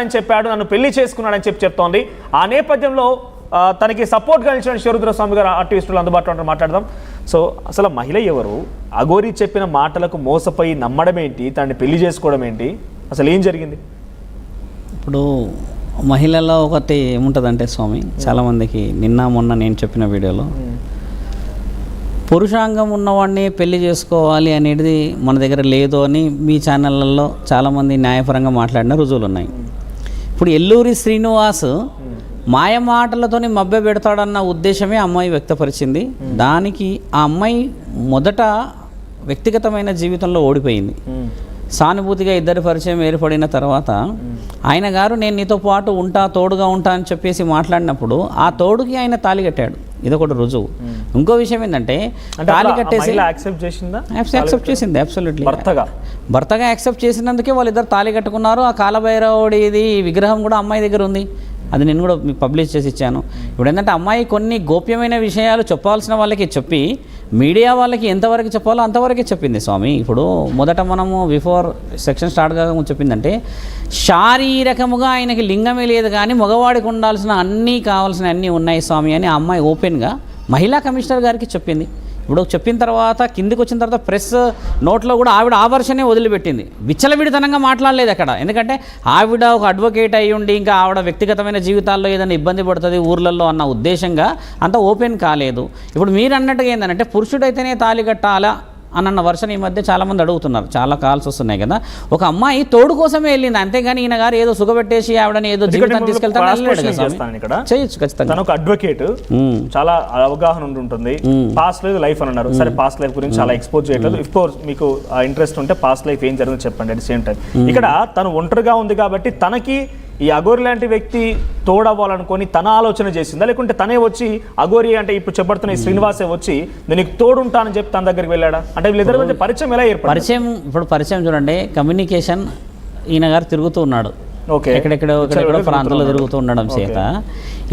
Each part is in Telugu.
అని చెప్పాడు, నన్ను పెళ్లి చేసుకున్నాడని చెప్తోంది. ఆ నేపథ్యంలో తనకి సపోర్ట్గా నిలిచిన శివరుద్రస్వామి గారు ఆర్టిస్టులు అందుబాటులో మాట్లాడదాం. సో అసలు మహిళ ఎవరు, అఘోరి చెప్పిన మాటలకు మోసపోయి నమ్మడం ఏంటి, తనని పెళ్లి చేసుకోవడం ఏంటి, అసలు ఏం జరిగింది? ఇప్పుడు మహిళల్లో ఒకటి ఏముంటుందంటే స్వామి, చాలామందికి నిన్న మొన్న నేను చెప్పిన వీడియోలో పురుషాంగం ఉన్నవాడిని పెళ్లి చేసుకోవాలి అనేది మన దగ్గర లేదు అని మీ ఛానళ్ళల్లో చాలామంది న్యాయపరంగా మాట్లాడిన రుజువులు ఉన్నాయి. ఇప్పుడు ఎల్లూరి శ్రీనివాస్ మాయ మాటలతోని మభ్య పెడతాడన్న ఉద్దేశమే అమ్మాయి వ్యక్తపరిచింది. దానికి ఆ అమ్మాయి మొదట వ్యక్తిగతమైన జీవితంలో ఓడిపోయింది. సానుభూతిగా ఇద్దరి పరిచయం ఏర్పడిన తర్వాత ఆయన గారు నేను నీతో పాటు ఉంటా, తోడుగా ఉంటా అని చెప్పేసి మాట్లాడినప్పుడు ఆ తోడుకి ఆయన తాళి కట్టాడు. ఇదొకటి రుజువు. ఇంకో విషయం ఏంటంటే తాళి కట్టేసి యాక్సెప్ట్ చేసింది. అబ్సల్యూట్లీ భర్తగా యాక్సెప్ట్ చేసినందుకే వాళ్ళిద్దరు తాళి కట్టుకున్నారు. ఆ కాలభైరవుడిది విగ్రహం కూడా అమ్మాయి దగ్గర ఉంది. అది నేను కూడా పబ్లిష్ చేసి ఇచ్చాను. ఇప్పుడు ఏంటంటే అమ్మాయి కొన్ని గోప్యమైన విషయాలు చెప్పాల్సిన వాళ్ళకి చెప్పి మీడియా వాళ్ళకి ఎంతవరకు చెప్పాలో అంతవరకే చెప్పింది స్వామి. ఇప్పుడు మొదట మనము బిఫోర్ సెక్షన్ స్టార్ట్ కాక చెప్పిందంటే శారీరకముగా ఆయనకి లింగమే లేదు కానీ మగవాడికి ఉండాల్సిన అన్నీ కావాల్సిన అన్నీ ఉన్నాయి స్వామి అని ఆ అమ్మాయి ఓపెన్గా మహిళా కమిషనర్ గారికి చెప్పింది. ఇప్పుడు చెప్పిన తర్వాత కిందికి వచ్చిన తర్వాత ప్రెస్ నోట్లో కూడా ఆవిడ ఆ వర్షనే వదిలిపెట్టింది. విచ్చలవిడితనంగా మాట్లాడలేదు అక్కడ. ఎందుకంటే ఆవిడ ఒక అడ్వకేట్ అయ్యి ఉండి ఇంకా ఆవిడ వ్యక్తిగతమైన జీవితాల్లో ఏదైనా ఇబ్బంది పడుతుంది ఊర్లలో అన్న ఉద్దేశంగా అంత ఓపెన్ కాలేదు. ఇప్పుడు మీరు అన్నట్టుగా ఏంటంటే పురుషుడైతేనే తాళి కట్టాలా అన్న వర్షన్ ఈ మధ్య చాలామంది అడుగుతున్నారు, చాలా కాల్స్ వస్తున్నాయి కదా. ఒక అమ్మాయి తోడు కోసమే వెళ్ళింది, అంతేగాని ఈయన గారు ఏదో సుగబెట్టేసి ఆవిడని ఏదో జీవితాన్ని తీసుకెళ్తాను చేయొచ్చు. ఖచ్చితంగా తను ఒక అడ్వకేట్, చాలా అవగాహన ఉంటుంది. పాస్ట్ లైఫ్ లైఫ్ అని అన్నారు. సరే పాస్ట్ లైఫ్ గురించి చాలా ఎక్స్పోజ్ చేయట్లేదు. ఇఫ్ కోర్స్ మీకు ఇంట్రెస్ట్ ఉంటే పాస్ట్ లైఫ్ ఏం జరిగిందో చెప్పండి. అట్ ది సేమ్ టైం ఇక్కడ తను ఒంటరిగా ఉంది కాబట్టి తనకి ఈ అఘోరి లాంటి వ్యక్తి తోడవ్వాలనుకొని తన ఆలోచన చేసిందా, లేకుంటే తనే వచ్చి అఘోరి అంటే ఇప్పుడు చెప్పబడుతున్న ఈ శ్రీనివాసే వచ్చి నేను తోడుంటానని చెప్పి తన దగ్గరికి వెళ్ళాడా? అంటే వీళ్ళిద్దరి మధ్య పరిచయం ఎలా ఏర్పడింది? పరిచయం చూడండి, కమ్యూనికేషన్ ఈయన గారు తిరుగుతూ ఉన్నాడు, ఎక్కడెక్కడో ప్రాంతంలో తిరుగుతూ ఉండడం చేత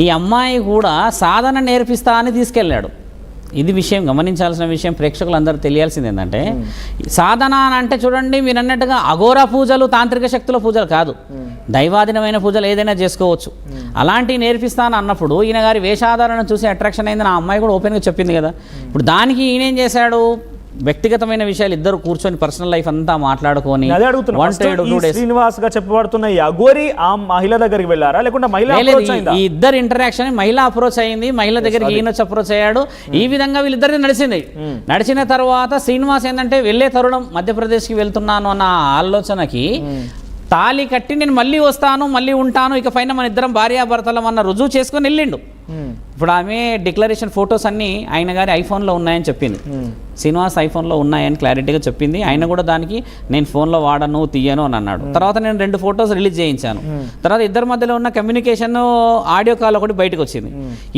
ఈ అమ్మాయి కూడా సాధన నేర్పిస్తా అని తీసుకెళ్ళాడు. ఇది విషయం గమనించాల్సిన విషయం, ప్రేక్షకులందరూ తెలియాల్సింది ఏంటంటే సాధన అంటే చూడండి మీరు అన్నట్టుగా అఘోర పూజలు తాంత్రిక శక్తుల పూజలు కాదు, దైవాధీనమైన పూజలు ఏదైనా చేసుకోవచ్చు. అలాంటివి నేర్పిస్తాను అన్నప్పుడు ఈయన గారి వేషాధారణ చూసి అట్రాక్షన్ అయింది. నా అమ్మాయి కూడా ఓపెన్గా చెప్పింది కదా. ఇప్పుడు దానికి ఈయనేం చేశాడు, వ్యక్తిగతమైన విషయాలు ఇద్దరు కూర్చొని పర్సనల్ లైఫ్ అంతా మాట్లాడుకొని శ్రీనివాస్ గా చెప్పబడుతున్న ఈ అఘోరి ఆ మహిళ దగ్గరికి వెళ్ళారా, లేకుంటే ఈ ఇద్దరు ఇంటరాక్షన్ మహిళ అప్రోచ్ అయింది, మహిళ దగ్గరికి ఈయన అప్రోచ్ అయ్యాడు. ఈ విధంగా వీళ్ళిద్దరిది నడిచింది. నడిచిన తర్వాత శ్రీనివాస్ ఏంటంటే వెళ్ళే తరుణం మధ్యప్రదేశ్కి వెళ్తున్నాను అన్న ఆలోచనకి తాళి కట్టి నేను మళ్ళీ వస్తాను, మళ్ళీ ఉంటాను, ఇక పైన మన ఇద్దరం భార్యాభర్తలం అన్న రుజువు చేసుకొని వెళ్ళిండు. ఇప్పుడు ఆమె డిక్లరేషన్ ఫొటోస్ అన్నీ ఆయన గారి ఐఫోన్లో ఉన్నాయని చెప్పింది. శ్రీనివాస్ ఐఫోన్లో ఉన్నాయని క్లారిటీగా చెప్పింది. ఆయన కూడా దానికి నేను ఫోన్లో వాడను తీయను అని అన్నాడు. తర్వాత నేను 2 ఫొటోస్ రిలీజ్ చేయించాను. తర్వాత ఇద్దరి మధ్యలో ఉన్న కమ్యూనికేషన్ ఆడియో కాల్ ఒకటి బయటకు వచ్చింది.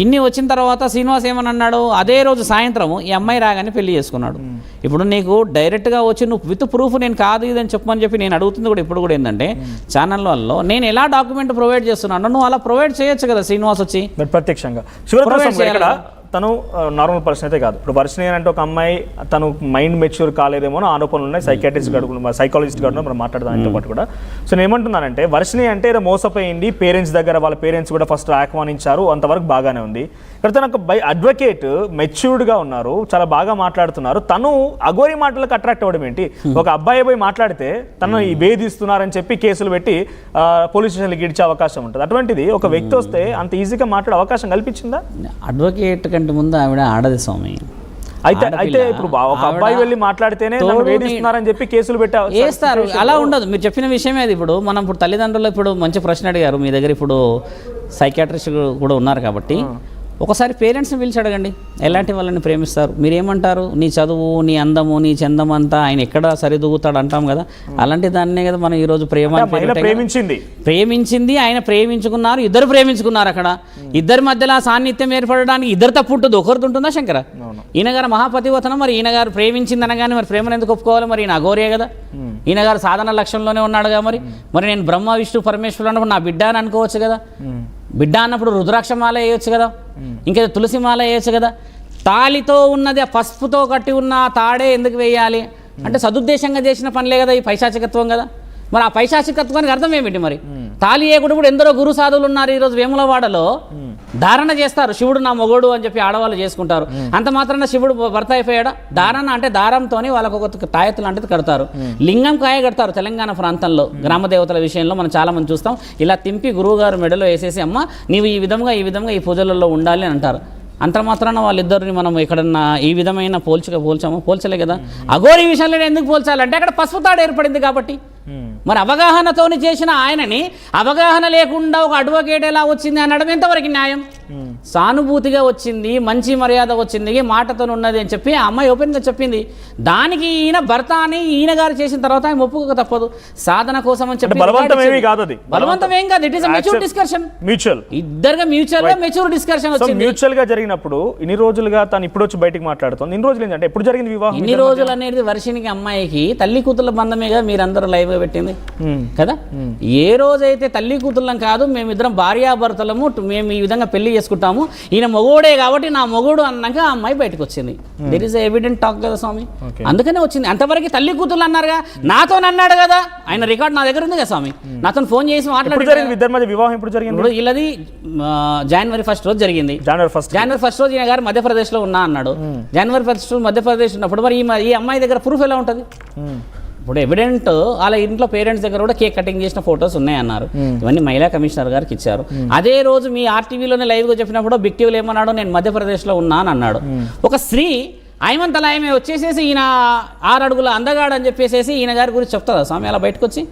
ఇన్ని వచ్చిన తర్వాత శ్రీనివాస్ ఏమని అన్నాడు, అదే రోజు సాయంత్రం ఈ అమ్మాయి రాగానే పెళ్లి చేసుకున్నాడు. ఇప్పుడు నీకు డైరెక్ట్గా వచ్చి నువ్వు విత్ ప్రూఫ్ నేను కాదు ఇదని చెప్పమని చెప్పి నేను అడుగుతుంది కూడా ఇప్పుడు కూడా ఏంటంటే ఛానల్లో నేను ఎలా డాక్యుమెంట్ ప్రొవైడ్ చేస్తున్నాను, నువ్వు అలా ప్రొవైడ్ చేయొచ్చు కదా శ్రీనివాస్ వచ్చి ప్రత్యక్షంగా. తను నార్మల్ పర్సన్ అయితే కాదు. ఇప్పుడు వర్షిణి అంటే ఒక అమ్మాయి తను మైండ్ మెచ్యూర్ కాలేదేమో ఆరోపణలు ఉన్నాయి. సైకాలజిస్ట్ గారు మనం మాట్లాడదాం ఆయనతో పాటు కూడా. సో నేను ఏమంటున్నానంటే వర్షిణి అంటే ఏదో మోసపోయింది, పేరెంట్స్ దగ్గర వాళ్ళ పేరెంట్స్ కూడా ఫస్ట్ ఆహ్వానించారు, అంతవరకు బాగానే ఉంది. ఇక్కడ తను ఒక అడ్వకేట్, మెచ్యూర్డ్గా ఉన్నారు, చాలా బాగా మాట్లాడుతున్నారు. తను అఘోరి మాటలకు అట్రాక్ట్ అవ్వడం ఏంటి? ఒక అబ్బాయి పోయి మాట్లాడితే తను వేధిస్తున్నారని చెప్పి కేసులు పెట్టి పోలీస్ స్టేషన్కి గిడిచే అవకాశం ఉంటుంది. అటువంటిది ఒక వ్యక్తి వస్తే అంత ఈజీగా మాట్లాడే అవకాశం కల్పించిందా? అడ్వకేట్ కంటే ముందు ఆవిడ ఆడది స్వామి. అయితే ఇప్పుడు ఒక అబ్బాయి వెళ్ళి మాట్లాడితేనే వేధిస్తున్నారని చెప్పి కేసులు వేస్తారు. అలా ఉండదు. మీరు చెప్పిన విషయమే అది. ఇప్పుడు మనం ఇప్పుడు తల్లిదండ్రులు ఇప్పుడు మంచి ప్రశ్న అడిగారు మీ దగ్గర. ఇప్పుడు సైకాట్రిస్ట్ కూడా ఉన్నారు కాబట్టి ఒకసారి పేరెంట్స్ని పిలిచి అడగండి, ఎలాంటి వాళ్ళని ప్రేమిస్తారు, మీరేమంటారు? నీ చదువు, నీ అందము, నీ చందం అంతా ఆయన ఎక్కడ సరిదూగుతాడు అంటాం కదా. అలాంటి దాన్నే కదా మనం ఈరోజు ప్రేమించింది ఆయన ప్రేమించుకున్నారు, ఇద్దరు ప్రేమించుకున్నారు. అక్కడ ఇద్దరి మధ్యలో సాన్నిధ్యం ఏర్పడడానికి ఇద్దరు తప్పు ఉంటుంది, ఒకరిది ఉంటుందా శంకర? ఈయన గారు మహాపతివతనం, మరి ఈయన గారు ప్రేమించింది అనగానే మరి ప్రేమను ఎందుకు ఒప్పుకోవాలి? మరి ఈయన అఘోరియే కదా. ఈయన గారు సాధన లక్ష్యంలోనే ఉన్నాడుగా. మరి నేను బ్రహ్మ విష్ణు పరమేశ్వరుడు అన్నప్పుడు నా బిడ్డ అని అనుకోవచ్చు కదా. బిడ్డ అన్నప్పుడు రుద్రాక్షమాల వేయొచ్చు కదా, ఇంకా తులసిమాల వేయచ్చు కదా. తాళితో ఉన్నది ఆ పసుపుతో కట్టి ఉన్న తాడే ఎందుకు వేయాలి అంటే సదుద్దేశంగా చేసిన పనిలే కదా ఈ పైశాచికత్వం కదా. మరి ఆ పైశాచికత్వానికి అర్థం ఏమిటి? మరి తాళి ఏకుడు కూడా ఎందరో గురు సాధువులు ఉన్నారు ఈరోజు వేములవాడలో ధారణ చేస్తారు శివుడు నా మొగోడు అని చెప్పి ఆడవాళ్ళు చేసుకుంటారు. అంత మాత్రాన శివుడు భర్త అయిపోయాడా? ధారణ అంటే దారంతోనే వాళ్ళకు ఒక తాయెత్తు లాంటిది కడతారు. లింగం కాయ కడతారు తెలంగాణ ప్రాంతంలో గ్రామ దేవతల విషయంలో మనం చాలా మంది చూస్తాం. ఇలా తింపి గురువు గారు మెడలో వేసేసి అమ్మ నీవు ఈ విధంగా ఈ పూజలలో ఉండాలి అని అంటారు. అంత మాత్రాన వాళ్ళిద్దరిని మనం ఎక్కడన్నా ఈ విధమైన పోల్చలే కదా. అఘోరి విషయంలో ఎందుకు పోల్చాలంటే అక్కడ పసుపు తాడు ఏర్పడింది కాబట్టి. మరి అవగాహనతోని చేసిన ఆయనని అవగాహన లేకుండా ఒక అడ్వకేట్ ఎలా వచ్చింది అనడం ఎంతవరకు న్యాయం? సానుభూతిగా వచ్చింది, మంచి మర్యాద వచ్చింది, మాటతో ఉన్నది అని చెప్పి ఆ అమ్మాయి ఓపెన్గా చెప్పింది. దానికి ఈయన భర్త అని ఈయన గారు చేసిన తర్వాత ఆయన ఒప్పుకోక తప్పదు. సాధన కోసం అని చెప్పి బలవంతం ఏం కాదు. It is mature discussion. ఇద్దరుగా మెచ్యూర్ డిస్కషన్ వచ్చింది. మ్యూచువల్ గా జరిగినప్పుడు ఇన్ని రోజులుగా తను ఇప్పుడు వచ్చి బయటికి మాట్లాడుతుంది. ఇన్ని రోజులు ఏంటంటే ఎప్పుడు జరిగింది వివాహం? ఇన్ని రోజులు అనేది వర్షినికి అమ్మాయికి తల్లి కూతుర్ల బంధమేగా మీరందరూ లైవ్ గా పెట్టింది కదా. ఏ రోజైతే తల్లి కూతుర్లం కాదు మేమిద్దరం భార్యాభర్తలము, మేము ఈ విధంగా పెళ్లి చేసుకుంటాము, ఈయన మొగోడే కాబట్టి నా మొగోడు అన్నాక ఆ అమ్మాయి బయటకు వచ్చింది. దెర్ ఇస్ ఎవిడెంట్ టాక్ కదా స్వామి. అందుకనే వచ్చింది. అంతవరకు తల్లి కూతుర్లు అన్నారుగా, నాతో అన్నాడు కదా, ఆయన రికార్డ్ నా దగ్గర ఉంది కదా స్వామి. నాతో ఫోన్ చేసి మాట్లాడారు. వివాహం ఇప్పుడు జరిగింది. ఇప్పుడు వీళ్ళది జనవరి 1 రోజు జరిగింది. జనవరి 1 రోజు ఈయన గారు మధ్యప్రదేశ్ లో ఉన్నా అన్నాడు. జనవరి 1 మధ్యప్రదేశ్ ఉన్నప్పుడు మరి ఈ అమ్మాయి దగ్గర ప్రూఫ్ ఎలా ఉంటుంది? ఇప్పుడు ఎవిడెంట్ వాళ్ళ ఇంట్లో పేరెంట్స్ దగ్గర కూడా కేక్ కటింగ్ చేసిన ఫొటోస్ ఉన్నాయన్నారు. ఇవన్నీ మహిళా కమిషనర్ గారికి ఇచ్చారు. అదే రోజు మీ ఆర్టీవీలోనే లైవ్గా చెప్పినప్పుడు బిగ్ టీవీలో ఏమన్నాడు, నేను మధ్యప్రదేశ్లో ఉన్నా అని అన్నాడు. ఒక స్త్రీ ఆయమంతలా ఆమె వచ్చేసేసి ఈయన 6 అడుగుల అందగాడు అని చెప్పేసి ఈయన గారి గురించి చెప్తుందా స్వామి అలా బయటకు వచ్చి?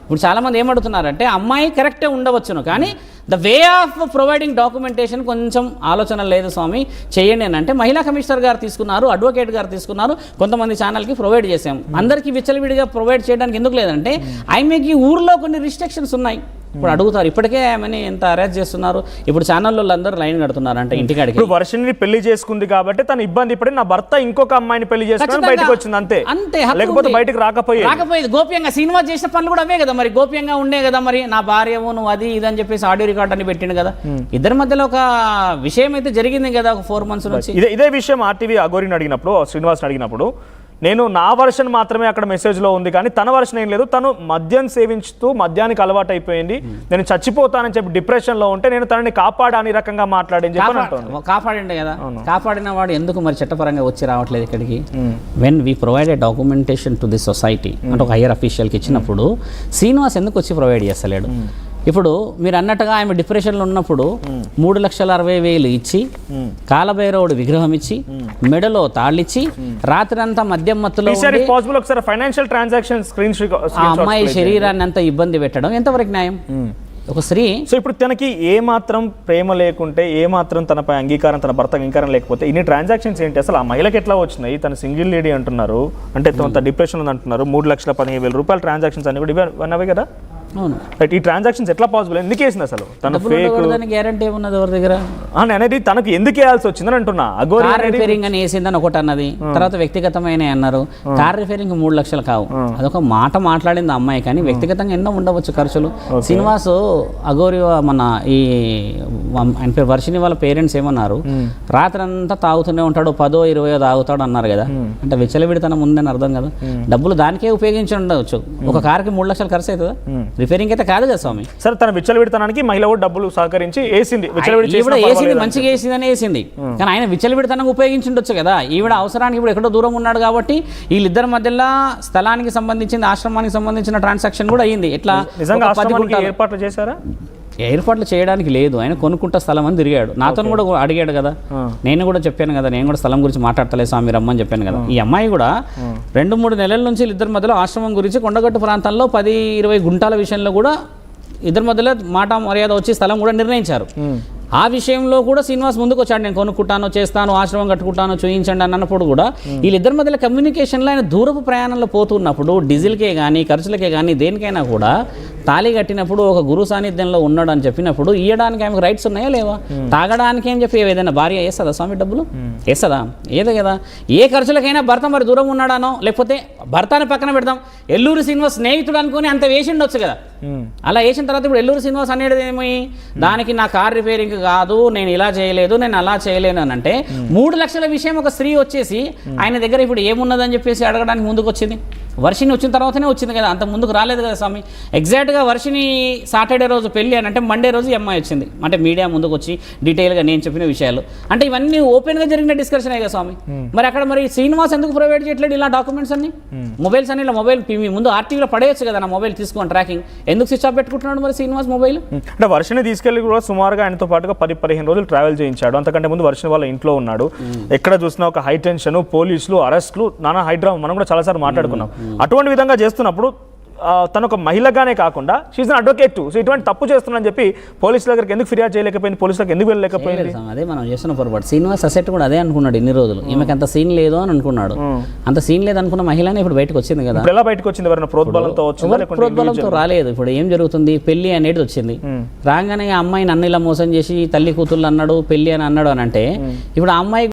ఇప్పుడు చాలా మంది ఏమడుతున్నారంటే అమ్మాయి కరెక్టే ఉండవచ్చును, కానీ the way of providing documentation కొంచెం ఆలోచన లేదు స్వామి, చేయండి అని. అంటే మహిళా కమిషనర్ గారు తీసుకున్నారు, అడ్వకేట్ గారు తీసుకున్నారు, కొంతమంది ఛానల్కి ప్రొవైడ్ చేసాం. అందరికీ విచ్చలవిడిగా ప్రొవైడ్ చేయడానికి ఎందుకు లేదంటే ఆమెకి ఊర్లో కొన్ని రిస్ట్రిక్షన్స్ ఉన్నాయి. ఇప్పుడు అడుగుతారు, ఇప్పటికే ఆమెని ఎంత అరెస్ట్ చేస్తున్నారు. ఇప్పుడు ఛానల్లో అందరూ లైన్ కడుతున్నారు అంటే ఇంటికాడికి. ఇప్పుడు వర్షిని పెళ్లి చేసుకుంది కాబట్టి తన ఇబ్బంది పడి నా భర్త ఇంకొక అమ్మాయిని పెళ్లి చేసుకుని బయటకు వచ్చింది అంతే. లేకపోతే బయటకు రాకపోయేది. గోప్యంగా సినిమా చేసిన పనులు కూడా అవే కదా మరి, గోప్యంగా ఉండే కదా మరి. నా భార్యవు నువ్వు అది ఇది అని చెప్పేసి ఆడియో రికార్డ్ అని పెట్టిండు కదా. ఇద్దరి మధ్యలో ఒక విషయం అయితే జరిగింది కదా ఒక 4 months నుంచి. ఇదే విషయం ఆర్టీవీ అఘోరిని అడిగినప్పుడు, శ్రీనివాస్ అడిగినప్పుడు, నేను నా వర్షన్ మాత్రమే అక్కడ మెసేజ్లో ఉంది కానీ తన వర్షన్ ఏం లేదు. తను మద్యం సేవించుతూ మద్యానికి అలవాటు అయిపోయింది, నేను చచ్చిపోతానని చెప్పి డిప్రెషన్లో ఉంటే నేను తనని కాపాడాని రకంగా మాట్లాడని చెప్పి కాపాడండి కదా. కాపాడిన వాడు ఎందుకు మరి చట్టపరంగా వచ్చి రావట్లేదు ఇక్కడికి? When we provide a documentation to the society అంటే ఒక హైయర్ అఫీషియల్కి ఇచ్చినప్పుడు శ్రీనివాస్ ఎందుకు వచ్చి ప్రొవైడ్ చేస్తలేడు? ఇప్పుడు మీరు అన్నట్టుగా ఆమె డిప్రెషన్లో ఉన్నప్పుడు 3,60,000 ఇచ్చి కాలభైరవుడు విగ్రహం ఇచ్చి మెడలో తాళ్ళిచ్చి రాత్రంతా మద్యం మత్తులో ఆ అమ్మాయి శరీరాన్ని అంతా ఇబ్బంది పెట్టడం ఎంతవరకు న్యాయం? ఒక స్త్రీ సో ఇప్పుడు తనకి ఏ మాత్రం ప్రేమ లేకుంటే, ఏ మాత్రం తనపై అంగీకారం, తన భర్త అంగీకారం లేకపోతే ఇన్ని ట్రాన్సాక్షన్స్ ఏంటి అసలు? ఆ మహిళకి ఎట్లా వచ్చినాయి? తన సింగిల్ లేడీ అంటున్నారు, అంటే తన డిప్రెషన్ ఉంది అంటున్నారు, 3,15,000 రూపాయల ట్రాన్సాక్షన్స్ అన్ని కూడా ఇవన్నవే కదా. అవును, ఈ ట్రాన్సాక్షన్స్ ఎట్లా పాసిబుల్? ఎందుకు వేసింది అసలు? తన గ్యారంటీ ఏమున్నది ఎవరి దగ్గర అనేది? తనకు ఎందుకు వేయాల్సి వచ్చిందని అంటున్నా. అఘోరి రిపేరింగ్ అని వేసిందని ఒకటి అన్నది, తర్వాత వ్యక్తిగతమైన అన్నారు. కార్ రిపేరింగ్ 3 లక్షలు కావు, అదొక మాట మాట్లాడింది అమ్మాయి, కానీ వ్యక్తిగతంగా ఎన్నో ఉండవచ్చు ఖర్చులు. శ్రీనివాస్ అఘోరి మన ఈ ఆయన పేరు వర్షిని వాళ్ళ పేరెంట్స్ ఏమన్నారు, రాత్రంతా తాగుతూనే ఉంటాడు, 10-20 తాగుతాడు అన్నారు కదా. అంటే విచ్చలవిడితనం ఉందని అర్థం కదా. డబ్బులు దానికే ఉపయోగించి ఉండవచ్చు. ఒక కార్కి 3 లక్షలు ఖర్చు అవుతుందా? రిపేరింగ్ అయితే కాదు కదా స్వామి. సరే, తన విచ్చలవిడితనానికి మహిళ కూడా డబ్బులు సహకరించి వేసింది, మంచిగా వేసిందని వేసింది. కానీ ఆయన విచ్చలవిడితనం ఉపయోగించి ఉండొచ్చు కదా. ఈవిడ అవసరానికి ఇప్పుడు ఎక్కడో దూరం ఉన్నాడు కాబట్టి వీళ్ళిద్దరి మధ్యలో స్థలానికి సంబంధించిన, ఆశ్రమానికి సంబంధించిన ట్రాన్సాక్షన్ కూడా అయ్యింది. ఎట్లా ఏర్పాట్లు చేశారా? ఏర్పాట్లు చేయడానికి లేదు, ఆయన కొనుక్కుంటా స్థలం అని తిరిగాడు. నాతో కూడా అడిగాడు కదా, నేను కూడా చెప్పాను కదా, నేను కూడా స్థలం గురించి మాట్లాడతలే స్వామి రమ్మని చెప్పాను కదా. ఈ అమ్మాయి కూడా 2-3 నెలల నుంచి ఇద్దరి మధ్యలో ఆశ్రమం గురించి కొండగట్టు ప్రాంతాల్లో 10-20 గుంటాల విషయంలో కూడా ఇద్దరి మధ్యలో మాట మర్యాద వచ్చి స్థలం కూడా నిర్ణయించారు. ఆ విషయంలో కూడా శ్రీనివాస్ ముందుకు వచ్చాడు, నేను కొనుక్కుంటాను, చేస్తాను, ఆశ్రమం కట్టుకుంటాను, చూయించండి అన్నప్పుడు కూడా వీళ్ళిద్దరి మధ్యలో కమ్యూనికేషన్లో ఆయన దూరపు ప్రయాణంలో పోతున్నప్పుడు డీజిల్కే కానీ ఖర్చులకే కానీ దేనికైనా కూడా తాళి కట్టినప్పుడు ఒక గురు సాన్నిధ్యంలో ఉన్నాడు అని చెప్పినప్పుడు ఇవ్వడానికి ఆమెకు రైట్స్ ఉన్నాయా లేవా? తాగడానికి అని చెప్పి ఏదైనా భార్య వేస్తుందా స్వామి డబ్బులు? వేస్తుందా? ఏదో కదా. ఏ ఖర్చులకైనా భర్త మరి దూరం ఉన్నాడానో, లేకపోతే భర్తని పక్కన పెడదాం, ఎల్లూరు శ్రీనివాస్ స్నేహితుడు అనుకుని అంత వేసిండొచ్చు కదా. అలా వేసిన తర్వాత ఇప్పుడు ఎల్లూరు శ్రీనివాస్ అనేది ఏమి, దానికి నా కార్ రిపేరింగ్ కాదు, నేను ఇలా చేయలేదు, నేను అలా చేయలేను అని అంటే 3 లక్షల విషయం ఒక స్త్రీ వచ్చేసి ఆయన దగ్గర ఇప్పుడు ఏమున్నదని చెప్పేసి అడగడానికి ముందుకు వచ్చింది. వర్షిని వచ్చిన తర్వాతనే వచ్చింది కదా, అంత ముందుకు రాలేదు కదా స్వామి. ఎగ్జాక్ట్గా వర్షిని సాటర్డే రోజు పెళ్ళి అని అంటే మండే రోజు ఈ అమ్మాయి వచ్చింది, అంటే మీడియా ముందుకు వచ్చి డీటెయిల్గా నేను చెప్పిన విషయాలు, అంటే ఇవన్నీ ఓపెన్గా జరిగిన డిస్కషన్ కదా స్వామి. మరి అక్కడ మరి శ్రీనివాస్ ఎందుకు ప్రొవైడ్ చేయట్లేదు ఇలా డాక్యుమెంట్స్ అన్ని, మొబైల్స్ అన్ని, ఇలా మొబైల్ మీ ముందు ఆర్టీవీలో పడేయచ్చు కదా, నా మొబైల్ తీసుకొని ట్రాకింగ్, ఎందుకు స్విచ్ ఆఫ్ పెట్టుకుంటున్నాడు మరి శ్రీనివాస్ మొబైల్? అంటే వర్షని తీసుకెళ్ళి కూడా సుమారుగా ఆయనతో పాటుగా 10-15 రోజులు ట్రావెల్ చేయించాడు. అంతకంటే ముందు వర్షం వాళ్ళ ఇంట్లో ఉన్నాడు. ఎక్కడ చూసినా ఒక హై టెన్షన్, పోలీసులు, అరెస్టులు, నానా హైడ్రా, మనం కూడా చాలాసార్లు మాట్లాడుకున్నాం. అటువంటి విధంగా చేస్తున్నప్పుడు తను ఒక మహిళగానే కాకుండా షీఈ్ అన్ అడ్వకేట్. సో ఇటువంటి తప్పు చేస్తున్నానని చెప్పి పోలీసుల దగ్గరికి ఎందుకు ఫిర్యాదు చేయలేకపోయింది, పోలీసులకు ఎందుకు వెళ్ళలేకపోయింది? అదే మనం చేస్తున్న పొరపాటు. శ్రీనివాస్ అసెట్ కూడా అదే అనుకున్నాడు ఇన్ని రోజులు, ఈమెకి అంత సీన్ లేదు అని అనుకున్నాడు. అంత సీన్ లేదు అనుకున్న మహిళనే ఇప్పుడు బయటకు వచ్చింది కదా. ఎలా బయటకు వచ్చింది? ఎవరైనా ప్రోద్బలంతో వచ్చిందా? ప్రోద్బలంతో రాలేదు. ఇప్పుడు ఏం జరుగుతుంది, పెళ్లి అనేది వచ్చింది, రాగానే ఆ అమ్మాయిని అన్ని ఇలా మోసం చేసి తల్లి కూతుళ్ళు అన్నాడు, పెళ్లి అని అన్నాడు అని అంటే ఇప్పుడు ఆ అమ్మాయి